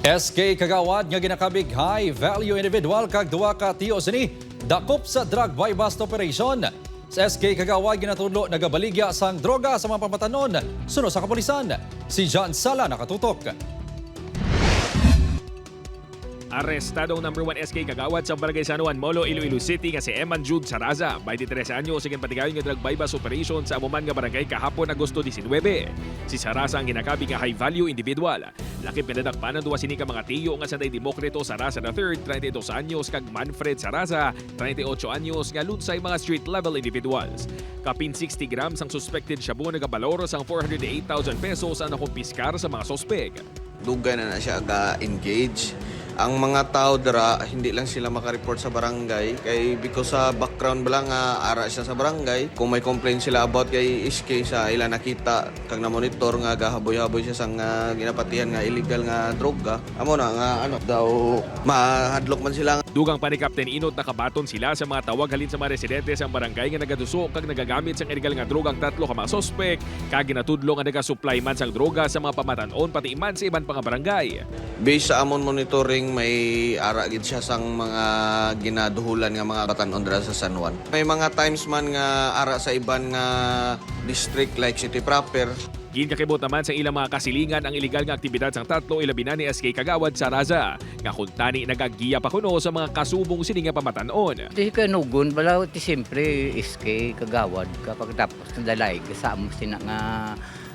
SK Kagawad nga ginakabig high value individual kag duwa ka tiyo sini dakop sa drug buy bust operation. Sa SK Kagawad ginatudlo nagabaligya sang droga sa mga pamatanon suno sa kapulisan. Si John Sala nakatutok. Arestadong number 1 SK Kagawad sa Barangay San Juan, Molo, Iloilo City nga si Eman Jude Saraza, 23 anyos, siging patigayon nga drug buy-bust operation sa amuman nga barangay kahapon Agosto 19. Si Saraza ang ginakabi nga high-value individual. Lakip pinadakpanan duwa sini ka mga tiyo nga Sanday Demokrito Saraza III, 32 anyos, kag Manfred Saraza, 38 anyos, nga lunsay mga street-level individuals. Kapin 60 grams ang suspected shabu nagabalor sang 408,000 pesos ang nakumpiskar sa mga sospek. Dugay na siya aga-engage. Ang mga tao dira, hindi lang sila makareport sa barangay kay because sa background ba lang ara siya sa barangay. Kung may complaint sila about kay SK sa ila nakita kag na monitor nga gahaboy-haboy siya sang ginapatihan nga illegal nga droga. Amo na nga daw mahadlok man sila. Dugang pa ni Captain Inot nakabaton sila sa mga tawag halin sa mga residente sa barangay nga nagaduso kag nagagamit sang illegal nga droga ang tatlo ka mga sospek kag ginatudlo nga nagasupply man sang droga sa mga pamatanon pati iman sa iban pang barangay. Based sa amon monitoring may ara gid siya sang mga ginaduhulan nga mga batanon dira sa San Juan. May mga times man nga ara sa iban nga district like City Proper. Ginkakibot naman sa ilang mga kasilingan ang iligal nga aktibidad sang tatlo ilabinan ni SK Kagawad Saraza. Nga kuntani nagagiya pa kuno sa mga kasubong sini nga pamatanon. Ti kanugon bala ti siyempre SK Kagawad kapag tapos dalay kasama sina nga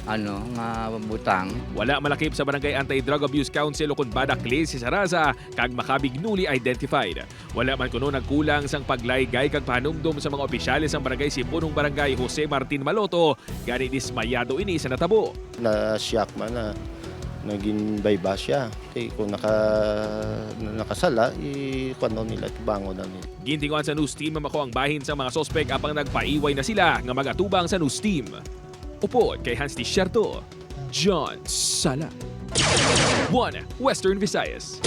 nga butang. Wala malakip sa Barangay Anti-Drug Abuse Council o Badakli si Saraza kag makabig newly identified. Wala man kuno nagkulang sang paglaygay kag panumdum sa mga opisyales ng Barangay Sipunong Barangay Jose Martin Maloto gani dismayado ini sa natabo. Na-shock man na naging bayba siya. Okay, kung nakasala, ikuan nila, bango na nila. Gintinguan sa news team mamako ang bahin sa mga sospek apang nagpaiway na sila nga magatubang sa news team. Upod kay Hans Tisierto, John Sala. 1 Western Visayas.